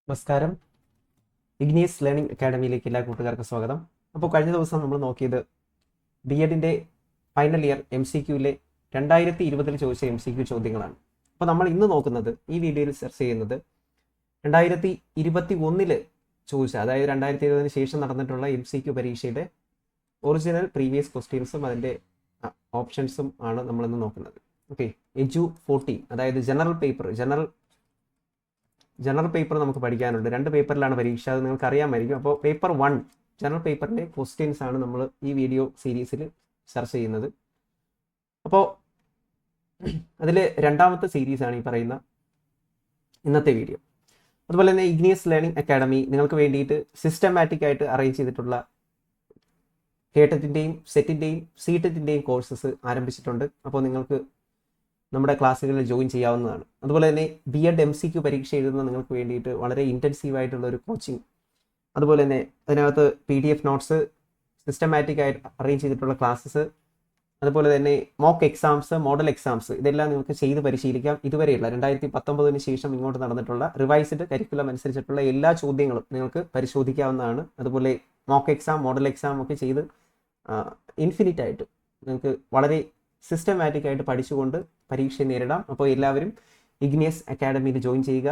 നമസ്കാരം. Igneous learning അക്കാഡമിയിലേക്ക് എല്ലാ കൂട്ടുകാർക്കും സ്വാഗതം. അപ്പോൾ കഴിഞ്ഞ ദിവസം നമ്മൾ നോക്കിയത് ബി.എഡിൻ്റെ ഫൈനൽ ഇയർ MCQയിലെ 2020 ചോദിച്ച MCQ ചോദ്യങ്ങളാണ്. അപ്പോൾ നമ്മൾ ഇന്ന് നോക്കുന്നത്, ഈ വീഡിയോയിൽ ചർച്ച ചെയ്യുന്നത് 2021 ചോദിച്ച, അതായത് 2020 ശേഷം നടന്നിട്ടുള്ള MCQ പരീക്ഷയുടെ ഒറിജിനൽ പ്രീവിയസ് ക്വസ്റ്റ്യൻസും അതിൻ്റെ ഓപ്ഷൻസും ആണ് നമ്മളിന്ന് നോക്കുന്നത്. ഓക്കെ, എജു 14, അതായത് ജനറൽ പേപ്പർ നമുക്ക് പഠിക്കാനുണ്ട്. 2 പേപ്പറിലാണ് പരീക്ഷ, അത് നിങ്ങൾക്ക് അറിയാമായിരിക്കും. അപ്പോൾ പേപ്പർ 1 ജനറൽ പേപ്പറിൻ്റെ ക്വസ്റ്റ്യൻസ് ആണ് നമ്മൾ ഈ വീഡിയോ സീരീസിൽ ചർച്ച ചെയ്യുന്നത്. അപ്പോൾ അതിൽ രണ്ടാമത്തെ സീരീസാണ് ഈ പറയുന്ന ഇന്നത്തെ വീഡിയോ. അതുപോലെ തന്നെ ഇഗ്നിയസ് ലേണിംഗ് അക്കാഡമി നിങ്ങൾക്ക് വേണ്ടിയിട്ട് സിസ്റ്റമാറ്റിക് ആയിട്ട് അറേഞ്ച് ചെയ്തിട്ടുള്ള കേട്ടറ്റിൻ്റെയും സെറ്റിൻ്റെയും സീറ്ററ്റിൻ്റെയും കോഴ്സസ് ആരംഭിച്ചിട്ടുണ്ട്. അപ്പോൾ നിങ്ങൾക്ക് നമ്മുടെ ക്ലാസ്സുകളിൽ ജോയിൻ ചെയ്യാവുന്നതാണ്. അതുപോലെ തന്നെ B.Ed MCQ പരീക്ഷ എഴുതുന്ന നിങ്ങൾക്ക് വേണ്ടിയിട്ട് വളരെ ഇൻറ്റൻസീവായിട്ടുള്ള ഒരു കോച്ചിങ്, അതുപോലെ തന്നെ അതിനകത്ത് PDF നോട്ട്സ്, സിസ്റ്റമാറ്റിക് ആയിട്ട് അറേഞ്ച് ചെയ്തിട്ടുള്ള ക്ലാസ്സസ്, അതുപോലെ തന്നെ മോക്ക് എക്സാംസ്, മോഡൽ എക്സാംസ്, ഇതെല്ലാം നിങ്ങൾക്ക് ചെയ്ത് പരിശീലിക്കാം. ഇതുവരെയുള്ള 2019 ശേഷം ഇങ്ങോട്ട് നടന്നിട്ടുള്ള റിവൈസ്ഡ് കരിക്കുലം അനുസരിച്ചിട്ടുള്ള എല്ലാ ചോദ്യങ്ങളും നിങ്ങൾക്ക് പരിശോധിക്കാവുന്നതാണ്. അതുപോലെ മോക്ക് എക്സാം, മോഡൽ എക്സാം ഒക്കെ ചെയ്ത് ഇൻഫിനിറ്റ് ആയിട്ട് നിങ്ങൾക്ക് വളരെ സിസ്റ്റമാറ്റിക് ആയിട്ട് പഠിച്ചുകൊണ്ട് പരീക്ഷ നേരിടാം. അപ്പോൾ എല്ലാവരും ഇഗ്നിയസ് അക്കാഡമിയിൽ ജോയിൻ ചെയ്യുക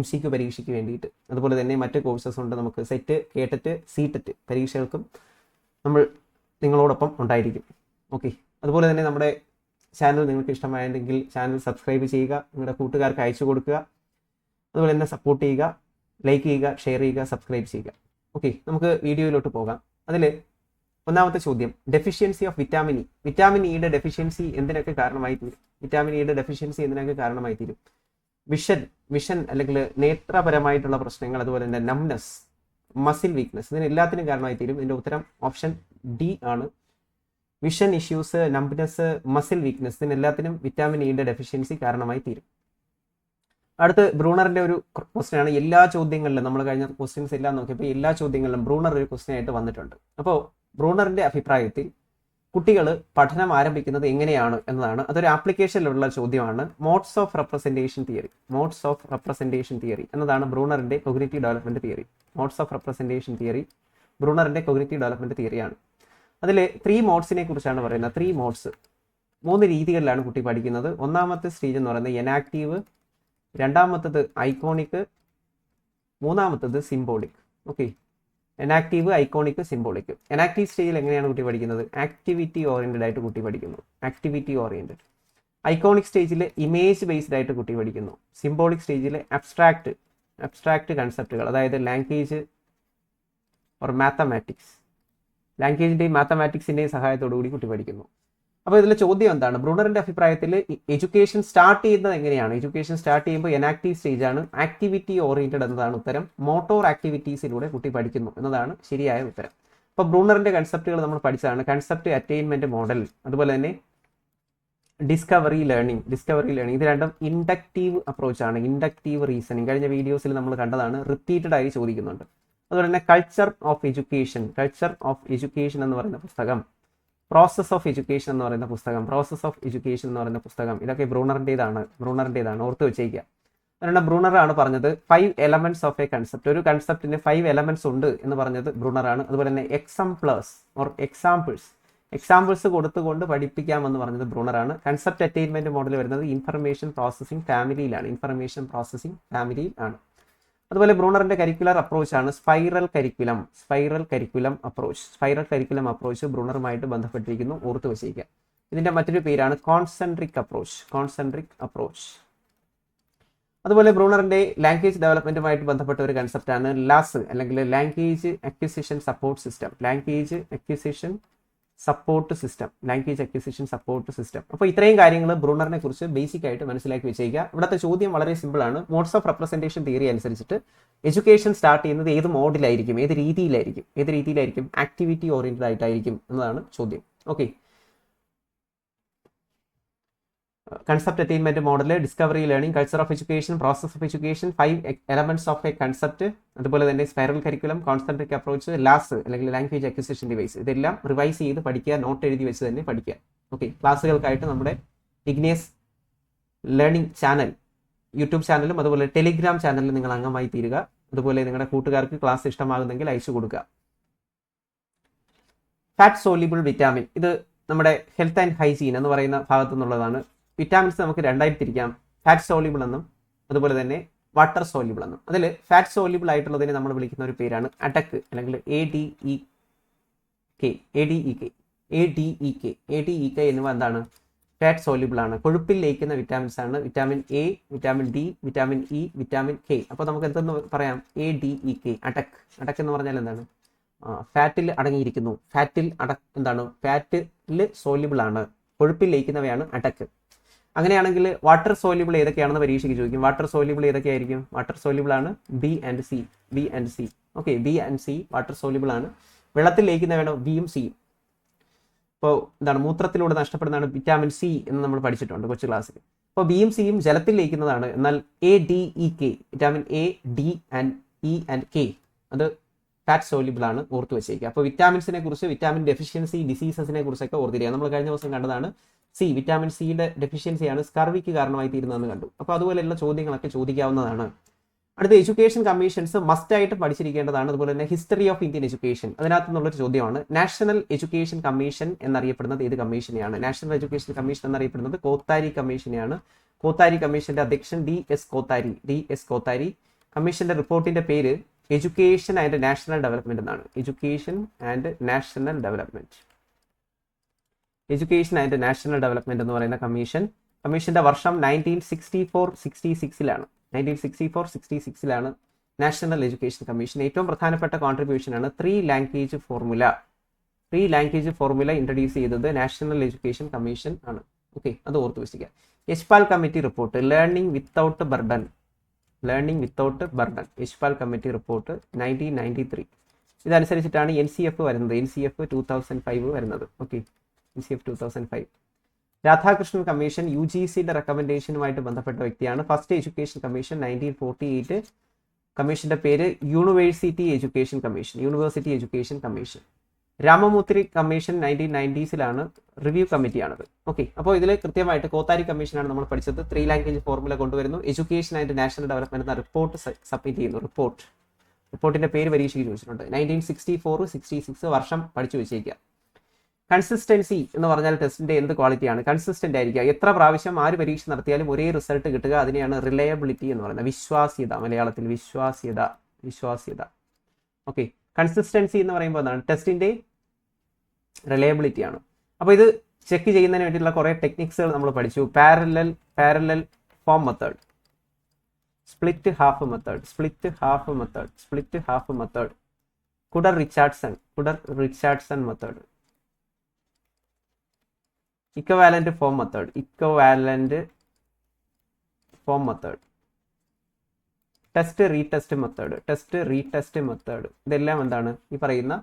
MCQ പരീക്ഷയ്ക്ക് വേണ്ടിയിട്ട്. അതുപോലെ തന്നെ മറ്റ് കോഴ്സസ് ഉണ്ട്, നമുക്ക് സെറ്റ്, കേട്ടറ്റ്, സീറ്ററ്റ് പരീക്ഷകൾക്കും നമ്മൾ നിങ്ങളോടൊപ്പം ഉണ്ടായിരിക്കും. ഓക്കെ, അതുപോലെ തന്നെ നമ്മുടെ ചാനൽ നിങ്ങൾക്ക് ഇഷ്ടമായെങ്കിൽ ചാനൽ സബ്സ്ക്രൈബ് ചെയ്യുക, നിങ്ങളുടെ കൂട്ടുകാർക്ക് അയച്ചു കൊടുക്കുക, അതുപോലെ തന്നെ സപ്പോർട്ട് ചെയ്യുക, ലൈക്ക് ചെയ്യുക, ഷെയർ ചെയ്യുക, സബ്സ്ക്രൈബ് ചെയ്യുക. ഓക്കെ, നമുക്ക് വീഡിയോയിലോട്ട് പോകാം. അതിൽ ഒന്നാമത്തെ ചോദ്യം, ഡെഫിഷ്യൻസി ഓഫ് വിറ്റാമിൻ ഇയുടെ ഡെഫിഷ്യൻസി എന്തിനൊക്കെ കാരണമായി തീരും? വിഷൻ അല്ലെങ്കിൽ നേത്രപരമായിട്ടുള്ള പ്രശ്നങ്ങൾ, അതുപോലെ തന്നെ നംനെസ്, മസിൽ വീക്ക്നെസ്, ഇതിനെല്ലാത്തിനും കാരണമായി തീരും. ഇതിൻ്റെ ഉത്തരം ഓപ്ഷൻ ഡി ആണ്. Vision issues, numbness, muscle weakness, ഇതിനെല്ലാത്തിനും വിറ്റാമിൻ ഇയുടെ ഡെഫിഷ്യൻസി കാരണമായി തീരും. അടുത്ത് ബ്രൂണറിന്റെ ഒരു ക്വസ്റ്റ്യൻ ആണ്. എല്ലാ ചോദ്യങ്ങളിലും നമ്മൾ കഴിഞ്ഞ ക്വസ്റ്റ്യൻസ് എല്ലാം നോക്കിയപ്പോൾ എല്ലാ ചോദ്യങ്ങളിലും ബ്രൂണർ ഒരു ക്വസ്റ്റ്യൻ ആയിട്ട് വന്നിട്ടുണ്ട്. അപ്പോൾ ബ്രൂണറിന്റെ അഭിപ്രായത്തിൽ കുട്ടികൾ പഠനം ആരംഭിക്കുന്നത് എങ്ങനെയാണ് എന്നതാണ്. അതൊരു ആപ്ലിക്കേഷനിലുള്ള ചോദ്യമാണ്. മോഡ്സ് ഓഫ് റെപ്രസെന്റേഷൻ തിയറി എന്നതാണ് ബ്രൂണറിന്റെ cognitive development theory. Modes of representation theory ബ്രൂണറിന്റെ കോഗ്നിറ്റീവ് ഡെവലപ്മെന്റ് തിയറിയാണ്. അതിൽ 3 മോഡ്സിനെ കുറിച്ചാണ് പറയുന്നത്. 3 മോഡ്സ്, 3 രീതികളിലാണ് കുട്ടി പഠിക്കുന്നത്. ഒന്നാമത്തെ സ്റ്റേജ് എന്ന് പറയുന്നത് എനാക്റ്റീവ്, രണ്ടാമത്തത് ഐക്കോണിക്, മൂന്നാമത്തത് symbolic. Okay, enactive, iconic, symbolic. Enactive സ്റ്റേജിൽ എങ്ങനെയാണ് കുട്ടി പഠിക്കുന്നത്? ആക്ടിവിറ്റി ഓറിയന്റഡ് ആയിട്ട് കുട്ടി പഠിക്കുന്നു. Activity oriented. ഐക്കോണിക് സ്റ്റേജിൽ ഇമേജ് ബേസ്ഡ് ആയിട്ട് കുട്ടി പഠിക്കുന്നു. സിംബോളിക് സ്റ്റേജിൽ അബ്സ്ട്രാക്ട് കൺസെപ്റ്റുകൾ, അതായത് ലാംഗ്വേജ് ഓർ മാത്തമാറ്റിക്സ്, ലാംഗ്വേജിന്റെയും മാത്തമാറ്റിക്സിന്റെയും സഹായത്തോടു കൂടി കുട്ടി പഠിക്കുന്നു. അപ്പോൾ ഇതിലെ ചോദ്യം എന്താണ്? ബ്രൂണറിന്റെ അഭിപ്രായത്തിൽ എഡ്യൂക്കേഷൻ സ്റ്റാർട്ട് ചെയ്യുന്നത് എങ്ങനെയാണ്? എഡ്യൂക്കേഷൻ സ്റ്റാർട്ട് ചെയ്യുമ്പോൾ എനാക്റ്റീവ് സ്റ്റേജ് ആണ്. ആക്ടിവിറ്റി ഓറിയന്റഡ് എന്നതാണ് ഉത്തരം. മോട്ടോർ ആക്ടിവിറ്റീസിലൂടെ കുട്ടി പഠിക്കുന്നു എന്നതാണ് ശരിയായ ഉത്തരം. അപ്പോൾ ബ്രൂണറിന്റെ കൺസെപ്റ്റുകൾ നമ്മൾ പഠിച്ചതാണ്. കൺസെപ്റ്റ്, അറ്റൈൻമെന്റ് മോഡൽ, അതുപോലെ തന്നെ ഡിസ്കവറി ലേണിംഗ്. ഇത് രണ്ടും ഇൻഡക്റ്റീവ് അപ്രോച്ച് ആണ്. ഇൻഡക്റ്റീവ് റീസണിങ് കഴിഞ്ഞ വീഡിയോസിൽ നമ്മൾ കണ്ടതാണ്, റിപ്പീറ്റഡ് ആയി ചോദിക്കുന്നുണ്ട്. അതുപോലെ തന്നെ കൾച്ചർ ഓഫ് എഡ്യൂക്കേഷൻ എന്ന് പറയുന്ന പുസ്തകം, പ്രോസസ് ഓഫ് എഡ്യൂക്കേഷൻ എന്ന് പറയുന്ന പുസ്തകം, ഇതൊക്കെ ബ്രൂണറിൻ്റെതാണ്. ഓർത്ത് വെച്ചേക്കുക. അതുകൊണ്ട് ബ്രൂണറാണ് പറഞ്ഞത് 5 എലമെന്റ്സ് ഓഫ് എ കൺസെപ്റ്റ്. ഒരു കൺസെപ്റ്റിന് 5 എലമെന്റ്സ് ഉണ്ട് എന്ന് പറഞ്ഞത് ബ്രൂണറാണ്. അതുപോലെ തന്നെ എക്സാമ്പിൾസ് കൊടുത്തുകൊണ്ട് പഠിപ്പിക്കാമെന്ന് പറഞ്ഞത് ബ്രൂണറാണ്. കൺസെപ്റ്റ് അറ്റൈൻമെന്റ് മോഡൽ വരുന്നത് ഇൻഫർമേഷൻ പ്രോസസ്സിംഗ് ഫാമിലിയിലാണ്. അതുപോലെ ബ്രൂണറിന്റെ കരിക്കുലർ അപ്രോച്ച് ആണ് സ്പൈറൽ കരിക്കുലം അപ്രോച്ച് ബ്രൂണറുമായിട്ട് ബന്ധപ്പെട്ടിരിക്കുന്നു. ഓർത്ത് വെച്ചേക്കുക. ഇതിന്റെ മറ്റൊരു പേരാണ് കോൺസെൻട്രിക് അപ്രോച്ച്. അതുപോലെ ബ്രൂണറിന്റെ ലാംഗ്വേജ് ഡെവലപ്മെന്റുമായിട്ട് ബന്ധപ്പെട്ട ഒരു കൺസെപ്റ്റാണ് ലാസ്, അല്ലെങ്കിൽ ലാംഗ്വേജ് അക്വിസിഷൻ സപ്പോർട്ട് സിസ്റ്റം. അപ്പോൾ ഇത്രയും കാര്യങ്ങൾ ബ്രൂണറിനെ കുറിച്ച് ബേസിക് ആയിട്ട് മനസ്സിലാക്കി വെച്ചേക്കുക. ഇവിടുത്തെ ചോദ്യം വളരെ സിമ്പിൾ ആണ്. മോഡ്സ് ഓഫ് റെപ്രസെന്റേഷൻ തിയറി അനുസരിച്ചിട്ട് എഡ്യൂക്കേഷൻ സ്റ്റാർട്ട് ചെയ്യുന്നത് ഏത് മോഡിലായിരിക്കും, ഏത് രീതിയിലായിരിക്കും? ആക്ടിവിറ്റി ഓറിയന്റഡ് ആയിട്ടായിരിക്കും എന്നതാണ് ചോദ്യം. Okay, concept attainment model, discovery learning, culture of education, process of education, 5 elements of a concept, അതുപോലെ തന്നെ സ്പൈറൽ കരിക്കുലം, കോൺസെൻട്രിക് അപ്രോച്ച്, ലാസ് അല്ലെങ്കിൽ ലാംഗ്വേജ് അക്വിസിഷൻ ഡിവൈസ്, ഇതെല്ലാം റിവൈസ് ചെയ്ത് പഠിക്കുക, നോട്ട് എഴുതി വെച്ച് തന്നെ പഠിക്കുക. ഓക്കെ, ക്ലാസ്സുകൾക്കായിട്ട് നമ്മുടെ ഇഗ്നിയസ് ലേണിംഗ് ചാനൽ യൂട്യൂബ് ചാനലും അതുപോലെ ടെലിഗ്രാം ചാനലിലും നിങ്ങൾ അംഗമായി തീരുക. അതുപോലെ നിങ്ങളുടെ കൂട്ടുകാർക്ക് ക്ലാസ് ഇഷ്ടമാകുന്നെങ്കിൽ അയച്ചു കൊടുക്കുക. ഫാറ്റ് സോല്യൂബിൾ വിറ്റാമിൻ, ഇത് നമ്മുടെ ഹെൽത്ത് ആൻഡ് ഹൈജീൻ എന്ന് പറയുന്ന ഭാഗത്തു നിന്നുള്ളതാണ്. വിറ്റാമിൻസ് നമുക്ക് രണ്ടായിട്ട് തിരിക്കാം, ഫാറ്റ് സോല്യൂബിൾ എന്നും അതുപോലെ തന്നെ വാട്ടർ സോല്യൂബിൾ എന്നും. അതിൽ ഫാറ്റ് സോല്യൂബിൾ ആയിട്ടുള്ളതിനെ നമ്മൾ വിളിക്കുന്ന ഒരു പേരാണ് അഡക്ക് അല്ലെങ്കിൽ ADEK എന്നിവ എന്താണ്? ഫാറ്റ് സോല്യൂബിൾ ആണ്. കൊഴുപ്പിൽ ലയിക്കുന്ന വിറ്റാമിൻസ് ആണ്. Vitamin A, vitamin D, vitamin E, vitamin K. അപ്പോൾ നമുക്ക് എന്തെന്ന് പറയാം? ADEK, അഡക്ക്. അഡക്ക് എന്ന് പറഞ്ഞാൽ എന്താണ്? ഫാറ്റിൽ അടങ്ങിയിരിക്കുന്നു. എന്താണ്? ഫാറ്റിൽ സോല്യൂബിൾ ആണ്, കൊഴുപ്പിൽ ലയിക്കുന്നവയാണ് അഡക്ക്. അങ്ങനെയാണെങ്കിൽ വാട്ടർ സോല്യൂബിൾ ഏതൊക്കെയാണെന്ന് പരീക്ഷയ്ക്ക് ചോദിക്കും. വാട്ടർ സോല്യൂബിൾ ഏതൊക്കെയായിരിക്കും? വാട്ടർ സോല്യൂബിൾ ആണ് B and C. Okay, B and C water soluble ആണ്. വെള്ളത്തിൽ ലയിക്കുന്നവയാണ് ബിയും സിയും. ഇപ്പോൾ എന്താണ്? മൂത്രത്തിലൂടെ നഷ്ടപ്പെടുന്നതാണ് വിറ്റാമിൻ സി എന്ന് നമ്മൾ പഠിച്ചിട്ടുണ്ട് കൊച്ചു ക്ലാസ്സിൽ. അപ്പോൾ ബിയും സിയും ജലത്തിൽ ലയിക്കുന്നതാണ്. എന്നാൽ ADEK, vitamin A, D and E and K, അത് ഫാറ്റ് സോല്യൂബിൾ ആണ്. ഓർത്ത് വെച്ചേക്കുക. അപ്പോൾ വിറ്റാമിൻസിനെ കുറിച്ച്, വിറ്റാമിൻ ഡെഫിഷ്യൻസി ഡിസീസസിനെ കുറിച്ചൊക്കെ ഓർത്തിരിക്കുക. നമ്മൾ കഴിഞ്ഞ ദിവസം കണ്ടതാണ് വിറ്റാമിൻ സിയുടെ ഡെഫിഷ്യൻസിയാണ് സ്കർവിക്ക് കാരണമായി തീരുന്നതെന്ന് കണ്ടു. അപ്പോൾ അതുപോലെയുള്ള ചോദ്യങ്ങളൊക്കെ ചോദിക്കാവുന്നതാണ്. അടുത്ത എഡ്യൂക്കേഷൻ കമ്മീഷൻസ് മസ്റ്റ് ആയിട്ട് പഠിച്ചിരിക്കേണ്ടതാണ്. അതുപോലെ തന്നെ ഹിസ്റ്ററി ഓഫ് ഇന്ത്യൻ എഡ്യൂക്കേഷൻ, അതിനകത്ത് നിന്നുള്ളൊരു ചോദ്യമാണ്. നാഷണൽ എഡ്യൂക്കേഷൻ കമ്മീഷൻ എന്നറിയപ്പെടുന്നത് ഏത് കമ്മീഷനെയാണ്? നാഷണൽ എഡ്യൂക്കേഷൻ കമ്മീഷൻ എന്നറിയപ്പെടുന്നത് കോത്താരി കമ്മീഷനെയാണ്. കോത്താരി കമ്മീഷന്റെ അധ്യക്ഷൻ DS കോത്താരി. കമ്മീഷന്റെ റിപ്പോർട്ടിന്റെ പേര് എഡ്യൂക്കേഷൻ ആൻഡ് നാഷണൽ ഡെവലപ്മെന്റ് എന്നാണ്. എഡ്യൂക്കേഷൻ ആൻഡ് നാഷണൽ ഡെവലപ്മെന്റ് എന്ന് പറയുന്ന കമ്മീഷന്റെ വർഷം 1964-66ലാണ്. 1964-66ലാണ് നാഷണൽ എഡ്യൂക്കേഷൻ കമ്മീഷൻ. ഏറ്റവും പ്രധാനപ്പെട്ട കോൺട്രിബ്യൂഷൻ ആണ് 3 ലാംഗ്വേജ് ഫോർമുല ഇൻട്രൊഡ്യൂസ് ചെയ്തത് നാഷണൽ എഡ്യൂക്കേഷൻ കമ്മീഷൻ ആണ്. ഓക്കെ, അത് ഓർത്ത് വെച്ചിരിക്കുക. Yashpal committee report, learning without burden, Yashpal committee report 1993. ഇതനുസരിച്ചിട്ടാണ് NCF വരുന്നത്. NCF 2005 വരുന്നത്. Okay, NCF 2005. രാധാകൃഷ്ണൻ കമ്മീഷൻ UGCയുടെ റെക്കമെൻഡേഷനുമായിട്ട് ബന്ധപ്പെട്ട വ്യക്തിയാണ്. First education commission 1948. കമ്മീഷന്റെ പേര് university education commission. Ramamurthi commission 1990സിലാണ്. റിവ്യൂ കമ്മിറ്റിയാണത്. ഓക്കെ, അപ്പോൾ ഇതിൽ കൃത്യമായിട്ട് കോത്താരി കമ്മീഷനാണ് നമ്മൾ പഠിച്ചത്. 3 ലാംഗ്വേജ് ഫോർമുല കൊണ്ടുവരുന്നു. എഡ്യൂക്കേഷൻ ആൻഡ് നാഷണൽ ഡെവലപ്മെന്റ് എന്ന റിപ്പോർട്ട് സബ്മിറ്റ് ചെയ്യുന്നു. റിപ്പോർട്ടിന്റെ പേര് പരീക്ഷയ്ക്ക് ചോദിച്ചിട്ടുണ്ട്. 1964-66 വർഷം പഠിച്ചു വെച്ചേക്കുക. കൺസിസ്റ്റൻസി എന്ന് പറഞ്ഞാൽ ടെസ്റ്റിന്റെ എന്ത് ക്വാളിറ്റിയാണ്? കൺസിസ്റ്റന്റ് ആയിരിക്കുക. എത്ര പ്രാവശ്യം ആര് പരീക്ഷ നടത്തിയാലും ഒരേ റിസൾട്ട് കിട്ടുക, അതിനെയാണ് റിലയബിലിറ്റി എന്ന് പറയുന്നത്. വിശ്വാസ്യത, മലയാളത്തിൽ വിശ്വാസ്യത. ഓക്കെ, കൺസിസ്റ്റൻസി എന്ന് പറയുമ്പോൾ എന്താണ്? ടെസ്റ്റിന്റെ റിലയബിലിറ്റി ആണ്. അപ്പോൾ ഇത് ചെക്ക് ചെയ്യുന്നതിന് വേണ്ടിയിട്ടുള്ള കുറേ ടെക്നിക്സുകൾ നമ്മൾ പഠിച്ചു. Parallel form method, split half method, Kuder Richardson method, equivalent form method, test retest method. ഇതെല്ലാം എന്താണ്? ഈ പറയുന്ന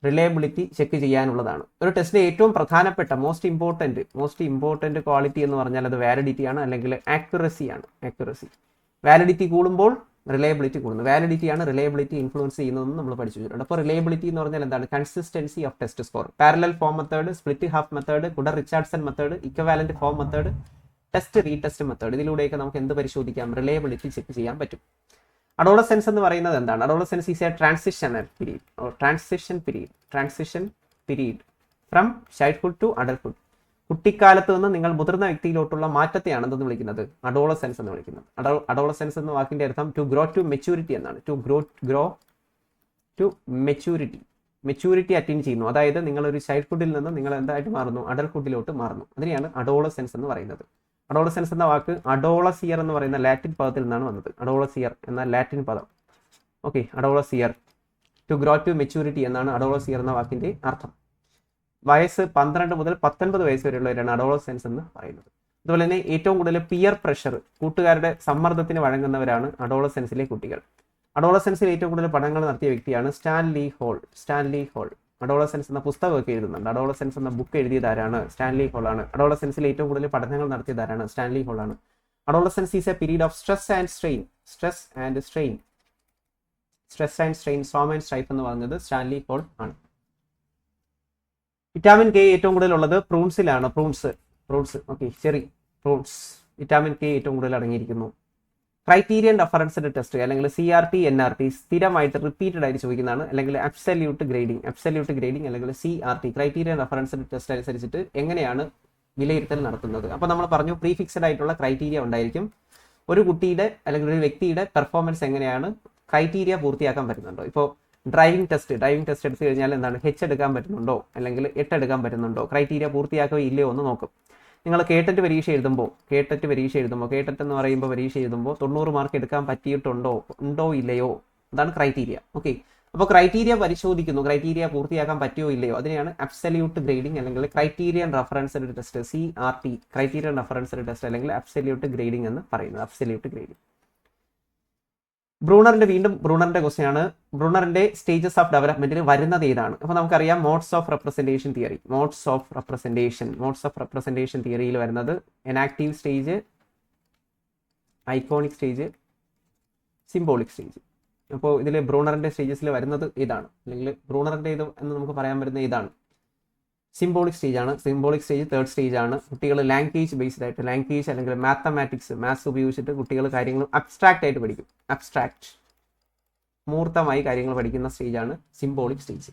റിലയബിലിറ്റി ചെക്ക് ചെയ്യാനുള്ളതാണ്. ഒരു ടെസ്റ്റിന്റെ ഏറ്റവും പ്രധാനപ്പെട്ട മോസ്റ്റ് ഇമ്പോർട്ടന്റ് ക്വാളിറ്റി എന്ന് പറഞ്ഞാൽ അത് വാലിഡിറ്റി ആണ്, അല്ലെങ്കിൽ ആക്യുറസി. വാലിഡിറ്റി കൂടുമ്പോൾ റിലയബിലിറ്റി കൂടുന്നു. വാലിഡിറ്റിയാണ് റിലയബിലിറ്റി ഇൻഫ്ലുവൻസ് ചെയ്യുന്നതെന്ന് നമ്മൾ പഠിച്ചു വെച്ചിട്ടുണ്ട്. അപ്പോൾ റിലയബിലിറ്റി എന്ന് പറഞ്ഞാൽ എന്താണ്? Consistency of test score. Parallel form method, split half method, Kuder Richardson method, equivalent form method, test retest method. ഇതിലൂടെയൊക്കെ നമുക്ക് എന്ത് പരിശോധിക്കാം? റിലയബിലിറ്റി ചെക്ക് ചെയ്യാൻ പറ്റും. അഡോളസെൻസ് എന്ന് പറയുന്നത് എന്താണ്? Adolescence is a transition period from childhood to adulthood. കുട്ടിക്കാലത്ത് നിന്ന് നിങ്ങൾ മുതിർന്ന വ്യക്തിയിലോട്ടുള്ള മാറ്റത്തെയാണ് എന്തെന്ന് വിളിക്കുന്നത്? അഡോളസെൻസ് എന്ന് വിളിക്കുന്നത്. അഡോളസെൻസ് എന്ന വാക്കിന്റെ അർത്ഥം ടു ഗ്രോ ടു മെച്യൂരിറ്റി എന്നാണ്. മെച്യൂരിറ്റി അറ്റൈൻ ചെയ്യുന്നു. അതായത് നിങ്ങൾ ഒരു ചൈൽഡ്ഹുഡിൽ നിന്ന് നിങ്ങൾ എന്തായിട്ട് മാറുന്നു? അഡൽട്ട്ഹുഡിലോട്ട് മാറുന്നു. അതിനെയാണ് അഡോളസെൻസ് എന്ന് പറയുന്നത്. അഡോളസെൻസ് എന്ന വാക്ക് അഡോളസിയർ എന്ന് പറയുന്ന ലാറ്റിൻ പദത്തിൽ നിന്നാണ് വന്നത്. അഡോളസിയർ എന്ന ലാറ്റിൻ പദം. ഓക്കെ, അഡോളസിയർ, ടു ഗ്രോ ടു മെച്യൂരിറ്റി എന്നാണ് അഡോളസിയർ എന്ന വാക്കിന്റെ അർത്ഥം. വയസ്സ് 12 മുതൽ 19 വയസ്സ് വരെയുള്ളവരാണ് അഡോളസെൻസ് എന്ന് പറയുന്നത്. അതുപോലെ തന്നെ ഏറ്റവും കൂടുതൽ പിയർ പ്രഷർ, കൂട്ടുകാരുടെ സമ്മർദ്ദത്തിന് വഴങ്ങുന്നവരാണ് അഡോളസെൻസിലെ കുട്ടികൾ. അഡോളസെൻസിൽ ഏറ്റവും കൂടുതൽ പഠനങ്ങൾ നടത്തിയ വ്യക്തിയാണ് സ്റ്റാൻലി ഹോൾ. അഡോളസെൻസ് എന്ന പുസ്തകമൊക്കെ എഴുതുന്നുണ്ട്. അഡോളസെൻസ് എന്ന ബുക്ക് എഴുതിയത് ആരാണ്? സ്റ്റാൻലി ഹോൾ ആണ്. അഡോളസെൻസിൽ ഏറ്റവും കൂടുതൽ പഠനങ്ങൾ നടത്തിയത് ആരാണ്? സ്റ്റാൻലി ഹോൾ ആണ്. Adolescence is a period of stress and strain. Storm and strife എന്ന് പറയുന്നത് സ്റ്റാൻലി ഹോൾ ആണ്. വിറ്റാമിൻ കെ ഏറ്റവും കൂടുതൽ ഉള്ളത് പ്രൂൺസിലാണ്. Prunes. Okay, cherry, prunes. Vitamin K ഏറ്റവും കൂടുതൽ അടങ്ങിയിരിക്കുന്നു. ക്രൈറ്റീരിയൻ റഫറൻസ്ഡ് ടെസ്റ്റ് അല്ലെങ്കിൽ CRT NRT സ്ഥിരമായിട്ട് റിപ്പീറ്റഡ് ആയിട്ട് ചോദിക്കുന്നതാണ്, അല്ലെങ്കിൽ അബ്സല്യൂട്ട് ഗ്രേഡിംഗ് അല്ലെങ്കിൽ CRT ക്രൈറ്റീരിയൻ റഫറൻസ്ഡ് ടെസ്റ്റ് അനുസരിച്ചിട്ട് എങ്ങനെയാണ് വിലയിരുത്തൽ നടത്തുന്നത്. അപ്പോൾ നമ്മൾ പറഞ്ഞു പ്രീഫിക്സഡ് ആയിട്ടുള്ള ക്രൈറ്റീരിയ ഉണ്ടായിരിക്കും. ഒരു കുട്ടിയുടെ അല്ലെങ്കിൽ ഒരു വ്യക്തിയുടെ പെർഫോമൻസ് എങ്ങനെയാണ് ക്രൈറ്റീരിയ പൂർത്തിയാക്കാൻ പറ്റുന്നുണ്ടോ. ഇപ്പോൾ ഡ്രൈവിംഗ് ടെസ്റ്റ് എടുത്തു കഴിഞ്ഞാൽ എന്താണ്, H എടുക്കാൻ പറ്റുന്നുണ്ടോ അല്ലെങ്കിൽ 8 എടുക്കാൻ പറ്റുന്നുണ്ടോ, ക്രൈറ്റീരിയ പൂർത്തിയാക്കുകയോ ഇല്ലയോ എന്ന് നോക്കും. നിങ്ങൾ കേട്ടറ്റ് പരീക്ഷ എഴുതുമ്പോൾ കേട്ടറ്റ് എന്ന് പറയുമ്പോൾ പരീക്ഷ എഴുതുമ്പോൾ 90 മാർക്ക് എടുക്കാൻ ഉണ്ടോ ഇല്ലയോ, അതാണ് ക്രൈറ്റീരിയ. ഓക്കെ, അപ്പോൾ ക്രൈറ്റീരിയ പരിശോധിക്കുന്നു, ക്രൈറ്റീരിയ പൂർത്തിയാക്കാൻ പറ്റുമോ ഇല്ലയോ, അതിനെയാണ് അബ്സല്യൂട്ട് ഗ്രേഡിംഗ് അല്ലെങ്കിൽ criterion referenced test CRT criterion referenced test അല്ലെങ്കിൽ അബ്സല്യൂട്ട് ഗ്രേഡിംഗ് എന്ന് പറയുന്നത്. Absolute grading. ബ്രൂണറിന്റെ ക്വസ്റ്റ്യൻ ആണ്. ബ്രൂണറിന്റെ സ്റ്റേജസ് ഓഫ് ഡെവലപ്മെന്റിൽ വരുന്നത് ഏതാണ്. അപ്പോൾ നമുക്കറിയാം മോഡ്സ് ഓഫ് റെപ്രസെന്റേഷൻ തിയറിയിൽ വരുന്നത് enactive stage, iconic stage, symbolic stage. അപ്പോൾ ഇതിൽ ബ്രൂണറിന്റെ സ്റ്റേജസിൽ വരുന്നത് ഏതാണ്, അല്ലെങ്കിൽ ബ്രൂണറിന്റെ ഇത് എന്ന് നമുക്ക് പറയാൻ പറ്റുന്ന ഇതാണ്, സിംബോളിക് സ്റ്റേജ് ആണ്. സിംബോളിക് സ്റ്റേജ് തേർഡ് സ്റ്റേജ് ആണ്. കുട്ടികൾ ലാംഗ്വേജ് ബേസ്ഡ് ആയിട്ട്, ലാംഗ്വേജ് അല്ലെങ്കിൽ മാത്സ് ഉപയോഗിച്ചിട്ട് കുട്ടികൾ കാര്യങ്ങൾ അബ്സ്ട്രാക്റ്റ് ആയിട്ട് പഠിക്കും. മൂർത്തമായി കാര്യങ്ങൾ പഠിക്കുന്ന സ്റ്റേജാണ് സിംബോളിക് സ്റ്റേജ്.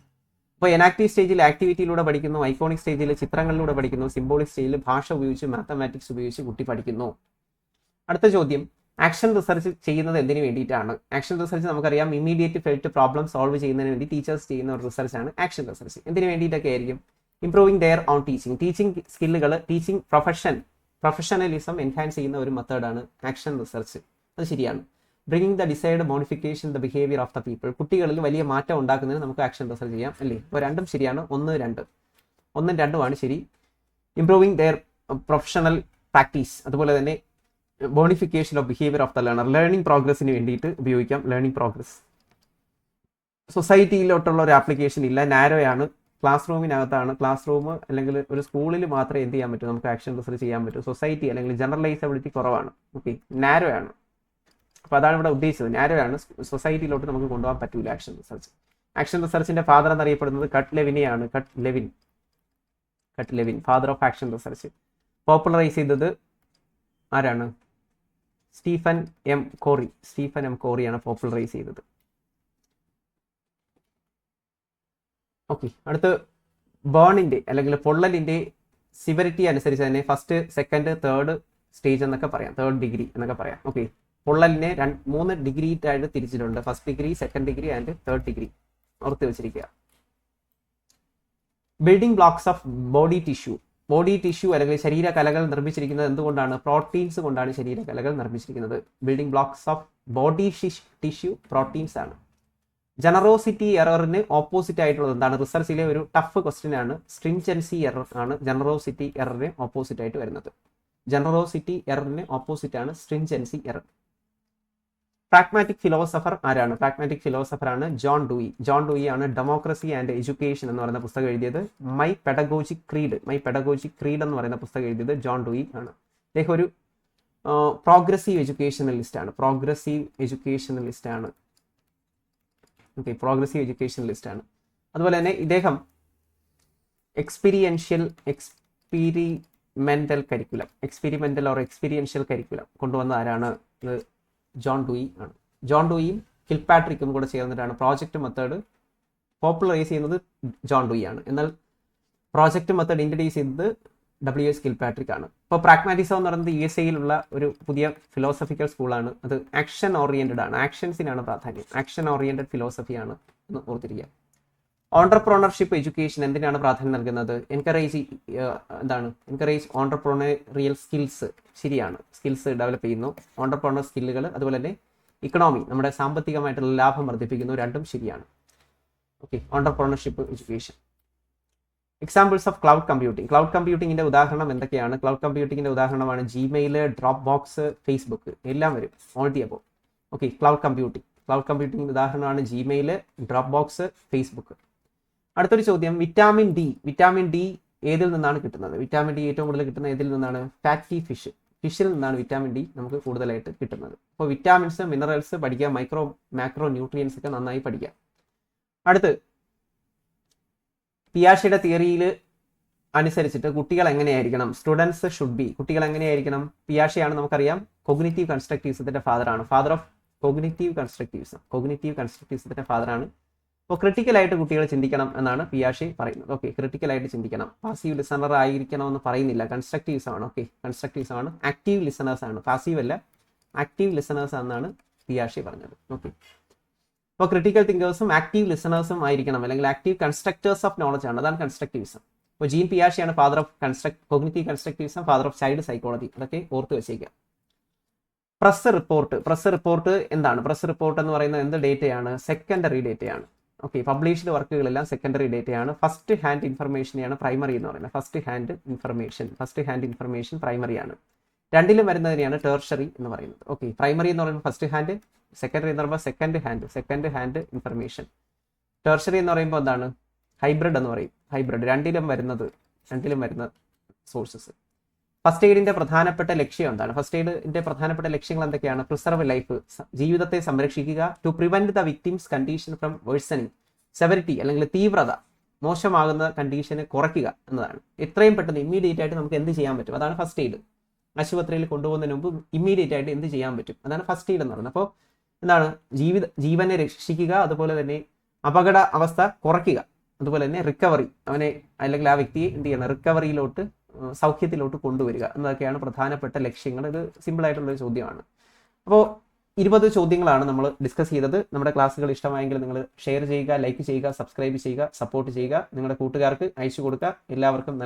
അപ്പോൾ എനാക്റ്റീവ് സ്റ്റേജിൽ ആക്ടിവിറ്റിയിലൂടെ പഠിക്കുന്നു, ഐക്കോണിക് സ്റ്റേജിൽ ചിത്രങ്ങളിലൂടെ പഠിക്കുന്നു, സിംബോളിക് സ്റ്റേജിൽ ഭാഷ ഉപയോഗിച്ച് മാത്തമാറ്റിക്സ് ഉപയോഗിച്ച് കുട്ടി പഠിക്കുന്നു. അടുത്ത ചോദ്യം, ആക്ഷൻ റിസർച്ച് ചെയ്യുന്നത് എന്തിനു വേണ്ടിയിട്ടാണ്. ആക്ഷൻ റിസർച്ച് നമുക്കറിയാം ഇമ്മീഡിയറ്റ് ഫെൽറ്റ് പ്രോബ്ലം സോൾവ് ചെയ്യുന്നതിന് വേണ്ടി ടീച്ചേഴ്സ് ചെയ്യുന്ന ഒരു റിസർച്ചാണ് ആക്ഷൻ റിസർച്ച്. എന്തിനു വേണ്ടിയിട്ടൊക്കെ ആയിരിക്കും, ഇംപ്രൂവിംഗ് ദെയർ ഓൺ ടീച്ചിങ് സ്കില്ലുകൾ, ടീച്ചിങ് പ്രൊഫഷണലിസം എൻഹാൻസ് ചെയ്യുന്ന ഒരു മെത്തേഡാണ് ആക്ഷൻ റിസർച്ച്. അത് ശരിയാണ്. Bringing the desired modification the behaviour of the people, കുട്ടികളിൽ വലിയ മാറ്റം ഉണ്ടാക്കുന്നതിന് നമുക്ക് ആക്ഷൻ റിസർച്ച് ചെയ്യാം അല്ലേ. അപ്പോൾ രണ്ടും ശരിയാണ്, 1, 2 ശരി. ഇംപ്രൂവിംഗ് ദെയർ പ്രൊഫഷണൽ പ്രാക്ടീസ്, അതുപോലെ തന്നെ modification of behaviour of the learner, learning പ്രോഗ്രസ്സിന് വേണ്ടിയിട്ട് ഉപയോഗിക്കാം. ലേണിംഗ് പ്രോഗ്രസ് സൊസൈറ്റിയിലോട്ടുള്ള ഒരു ആപ്ലിക്കേഷൻ ഇല്ല, നാരോയാണ്. ക്ലാസ് റൂമിനകത്താണ്, ക്ലാസ് റൂം അല്ലെങ്കിൽ ഒരു സ്കൂളിൽ മാത്രമേ എന്ത് ചെയ്യാൻ പറ്റൂ, നമുക്ക് ആക്ഷൻ റിസർച്ച് ചെയ്യാൻ പറ്റൂ. സൊസൈറ്റി അല്ലെങ്കിൽ ജനറലൈസബിലിറ്റി കുറവാണ്. ഓക്കെ, നാരോ ആണ്. അപ്പോൾ അതാണ് ഇവിടെ ഉദ്ദേശിച്ചത്, നാരോ ആണ്. സൊസൈറ്റിയിലോട്ട് നമുക്ക് കൊണ്ടുപോകാൻ പറ്റൂല ആക്ഷൻ റിസർച്ച്. ആക്ഷൻ റിസർച്ചിന്റെ ഫാദർ എന്നറിയപ്പെടുന്നത് കട്ട് ലെവിനെയാണ്. Kurt Lewin father of action research. Popularize ചെയ്തത് ആരാണ്, സ്റ്റീഫൻ എം കോറിയാണ് പോപ്പുലറൈസ് ചെയ്തത്. ഓക്കെ, അടുത്ത് ബേണിന്റെ അല്ലെങ്കിൽ പൊള്ളലിന്റെ സിവറിറ്റി അനുസരിച്ച് തന്നെ ഫസ്റ്റ്, സെക്കൻഡ്, തേർഡ് സ്റ്റേജ് എന്നൊക്കെ പറയാം, തേർഡ് ഡിഗ്രി എന്നൊക്കെ പറയാം. ഓക്കെ, പൊള്ളലിനെ 3 ഡിഗ്രി ആയിട്ട് തിരിച്ചിട്ടുണ്ട്, first degree, second degree and third degree. ഓർത്ത് വെച്ചിരിക്കുക. Building blocks of body tissue അല്ലെങ്കിൽ ശരീരകലകൾ നിർമ്മിച്ചിരിക്കുന്നത് എന്തുകൊണ്ടാണ്, പ്രോട്ടീൻസ് കൊണ്ടാണ് ശരീരകലകൾ നിർമ്മിച്ചിരിക്കുന്നത്. Building blocks of body tissue proteins ആണ്. ജനറോസിറ്റി എററിന് ഓപ്പോസിറ്റ് ആയിട്ടുള്ളത് എന്താണ്, റിസർച്ചിലെ ഒരു ടഫ് ക്വസ്റ്റ്യൻ ആണ്. സ്ട്രിഞ്ചൻസി എറർ ആണ് ജനറോസിറ്റി എററിന് ഓപ്പോസിറ്റ് ആയിട്ട് വരുന്നത്. ജനറോസിറ്റി എററിന് ഓപ്പോസിറ്റ് ആണ് സ്ട്രിഞ്ചൻസി എറർ. പ്രാഗ്മാറ്റിക് ഫിലോസഫർ ആരാണ്, പ്രാഗ്മാറ്റിക് ഫിലോസഫർ ആണ് ജോൺ ഡൂയി ആണ് ഡെമോക്രസി ആൻഡ് എഡ്യൂക്കേഷൻ എന്ന് പറയുന്ന പുസ്തകം എഴുതിയത്. മൈ പെഡഗോജിക് ക്രീഡ് എന്ന് പറയുന്ന പുസ്തകം എഴുതിയത് ജോൺ ഡൂയി ആണ്. അദ്ദേഹം ഒരു പ്രോഗ്രസീവ് എഡ്യൂക്കേഷണലിസ്റ്റ് ആണ്. ഓക്കെ, പ്രോഗ്രസീവ് എഡ്യൂക്കേഷണലിസ്റ്റ് ആണ്. അതുപോലെ തന്നെ ഇദ്ദേഹം എക്സ്പീരിമെന്റൽ കരിക്കുലം കൊണ്ടുവന്ന ആരാണ്, ജോൺ ഡൂയി ആണ്. ജോൺ ഡൂയിയും കിൽപാട്രിക്കും കൂടെ ചേർന്നിട്ടാണ് പ്രോജക്റ്റ് മെത്തേഡ് പോപ്പുലറൈസ് ചെയ്യുന്നത്. ജോൺ ഡൂയി ആണ്. എന്നാൽ പ്രോജക്റ്റ് മെത്തേഡ് ഇൻട്രൊഡ്യൂസ് ചെയ്തത് W.S. കിൽപാട്രിക് ആണ്. ഇപ്പോൾ പ്രാഗ്മാറ്റിസം എന്ന് പറയുന്നത് USA ഒരു പുതിയ ഫിലോസഫിക്കൽ സ്കൂളാണ്. അത് ആക്ഷൻ ഓറിയന്റഡ് ആണ്, ആക്ഷൻസിനാണ് പ്രാധാന്യം. ആക്ഷൻ ഓറിയന്റഡ് ഫിലോസഫിയാണ് എന്ന് ഓർത്തിരിക്കുക. ഓണ്ടർപ്രണർഷിപ്പ് എഡ്യൂക്കേഷൻ എന്തിനാണ് പ്രാധാന്യം നൽകുന്നത്, എൻകറേജ് ഓണ്ടർപ്രണറിയൽ സ്കിൽസ്. ശരിയാണ്, സ്കിൽസ് ഡെവലപ്പ് ചെയ്യുന്നു, ഓണ്ടർപ്രണർ സ്കില്ലുകൾ. അതുപോലെ തന്നെ ഇക്കണോമി, നമ്മുടെ സാമ്പത്തികമായിട്ടുള്ള ലാഭം വർദ്ധിപ്പിക്കുന്നു. രണ്ടും ശരിയാണ്. Okay, entrepreneurship education. Examples of cloud കമ്പ്യൂട്ടിങ്ങിന്റെ ഉദാഹരണം എന്തൊക്കെയാണ്. ക്ലൗഡ് കമ്പ്യൂട്ടിങ്ങിന്റെ ഉദാഹരണമാണ് ജിമെയിൽ, ഡ്രോപ്പ് ബോക്സ്, ഫേസ്ബുക്ക്, എല്ലാം വരും. All the above. Okay, cloud കമ്പ്യൂട്ടിങ്ങിന്റെ ഉദാഹരണമാണ് ജിമെയിൽ, ഡ്രോപ്പ് ബോക്സ്, ഫേസ്ബുക്ക്. അടുത്തൊരു ചോദ്യം, വിറ്റാമിൻ ഡി ഏതിൽ നിന്നാണ് കിട്ടുന്നത്. വിറ്റാമിൻ ഡി ഏറ്റവും കൂടുതൽ കിട്ടുന്നത് ഏതിൽ നിന്നാണ്, ഫാറ്റി ഫിഷിൽ നിന്നാണ് വിറ്റാമിൻ ഡി നമുക്ക് കൂടുതലായിട്ട് കിട്ടുന്നത്. അപ്പോൾ വിറ്റാമിൻസ്, മിനറൽസ് പഠിക്കുക, മാക്രോ ന്യൂട്രിയൻസ് ഒക്കെ നന്നായി പഠിക്കുക. അടുത്ത് പിയാഷയുടെ തിയറിയിൽ അനുസരിച്ചിട്ട് കുട്ടികൾ എങ്ങനെയായിരിക്കണം, സ്റ്റുഡൻസ് ഷുഡ് ബി, കുട്ടികൾ എങ്ങനെയായിരിക്കണം. പിയാഷെയാണ് നമുക്കറിയാം കോഗ്നിറ്റീവ് കൺസ്ട്രക്റ്റിവിസത്തിന്റെ ഫാദറാണ്, ഫാദർ ഓഫ് കോഗ്നിറ്റീവ് കൺസ്ട്രക്റ്റിവിസത്തിന്റെ ഫാദറാണ്. അപ്പോൾ ക്രിട്ടിക്കലായിട്ട് കുട്ടികൾ ചിന്തിക്കണം എന്നാണ് പിയാഷെ പറയുന്നത്. ഓക്കെ, ക്രിട്ടിക്കലായിട്ട് ചിന്തിക്കണം. പാസീവ് ലിസണർ ആയിരിക്കണമെന്ന് പറയുന്നില്ല, കൺസ്ട്രക്റ്റീവ്സ് ആണ്. ഓക്കെ, കൺസ്ട്രക്റ്റീവ്സ് ആണ്, ആക്റ്റീവ് ലിസണേഴ്സ് ആണ്, പാസീവ് അല്ല, ആക്റ്റീവ് ലിസണേഴ്സ് എന്നാണ് പിയാഷെ പറഞ്ഞത്. ഓക്കെ, അപ്പോൾ ക്രിട്ടിക്കൽ തിങ്കേഴ്സും ആക്റ്റീവ് ലിസണേഴ്സും ആയിരിക്കണം, അല്ലെങ്കിൽ ആക്റ്റീവ് കൺസ്ട്രക്ടേഴ്സ് ഓഫ് നോളജ് ആണ്, അതാണ് കൺസ്ട്രക്റ്റിവിസം. അപ്പോൾ ജീൻ പിയാഷെയാണ് father of cognitive constructivism, father of child psychology. അതൊക്കെ ഓർത്ത് വെച്ചേക്കാം. പ്രസ് റിപ്പോർട്ട് എന്താണ്? പ്രസ് റിപ്പോർട്ട് എന്ന് പറയുന്നത് എന്ത് ഡേറ്റയാണ്? സെക്കൻഡറി ഡേറ്റയാണ്. ഓക്കെ, പബ്ലിഷ്ഡ് വർക്കുകളെല്ലാം സെക്കൻഡറി ഡേറ്റയാണ്. ഫസ്റ്റ് ഹാൻഡ് ഇൻഫർമേഷനെയാണ് പ്രൈമറി എന്ന് പറയുന്നത്. ഫസ്റ്റ് ഹാൻഡ് ഇൻഫർമേഷൻ പ്രൈമറിയാണ്. രണ്ടിലും വരുന്നതിനെയാണ് ടേർഷറി എന്ന് പറയുന്നത്. ഓക്കെ, പ്രൈമറി എന്ന് പറയുമ്പോൾ ഫസ്റ്റ് ഹാൻഡ്, സെക്കൻഡറി എന്ന് പറയുമ്പോൾ സെക്കൻഡ് ഹാൻഡ് ഇൻഫർമേഷൻ. ടേർഷറി എന്ന് പറയുമ്പോൾ എന്താണ്? ഹൈബ്രിഡ് എന്ന് പറയും. ഹൈബ്രിഡ്, രണ്ടിലും വരുന്ന സോഴ്സസ്. ഫസ്റ്റ് എയ്ഡിന്റെ പ്രധാനപ്പെട്ട ലക്ഷ്യം എന്താണ്? ഫസ്റ്റ് എയ്ഡിന്റെ പ്രധാനപ്പെട്ട ലക്ഷ്യങ്ങൾ എന്തൊക്കെയാണ്? പ്രിസർവ് ലൈഫ്, ജീവിതത്തെ സംരക്ഷിക്കുക. To prevent the victims condition from worsening, severity അല്ലെങ്കിൽ തീവ്രത, മോശമാകുന്ന കണ്ടീഷന് കുറയ്ക്കുക എന്നതാണ്. എത്രയും പെട്ടെന്ന് ഇമ്മീഡിയറ്റ് ആയിട്ട് നമുക്ക് എന്ത് ചെയ്യാൻ പറ്റും, അതാണ് ഫസ്റ്റ് എയ്ഡ്. ആശുപത്രിയിൽ കൊണ്ടുപോകുന്നതിന് മുമ്പ് ഇമ്മീഡിയറ്റ് ആയിട്ട് എന്ത് ചെയ്യാൻ പറ്റും, അതാണ് ഫസ്റ്റ് എയ്ഡ് എന്ന് പറയുന്നത്. അപ്പോൾ എന്താണ്? ജീവനെ രക്ഷിക്കുക, അതുപോലെ തന്നെ അപകട അവസ്ഥ കുറയ്ക്കുക, അതുപോലെ തന്നെ റിക്കവറി, അവനെ അല്ലെങ്കിൽ ആ വ്യക്തിയെ എന്ത് ചെയ്യണം, റിക്കവറിയിലോട്ട്, സൗഖ്യത്തിലോട്ട് കൊണ്ടുവരിക എന്നതൊക്കെയാണ് പ്രധാനപ്പെട്ട ലക്ഷ്യങ്ങൾ. ഇത് സിമ്പിൾ ആയിട്ടുള്ളൊരു ചോദ്യമാണ്. അപ്പോൾ 20 ചോദ്യങ്ങളാണ് നമ്മൾ ഡിസ്കസ് ചെയ്തത്. നമ്മുടെ ക്ലാസ്സുകൾ ഇഷ്ടമായെങ്കിൽ നിങ്ങൾ ഷെയർ ചെയ്യുക, ലൈക്ക് ചെയ്യുക, സബ്സ്ക്രൈബ് ചെയ്യുക, സപ്പോർട്ട് ചെയ്യുക, നിങ്ങളുടെ കൂട്ടുകാർക്ക് അയച്ചു കൊടുക്കുക. എല്ലാവർക്കും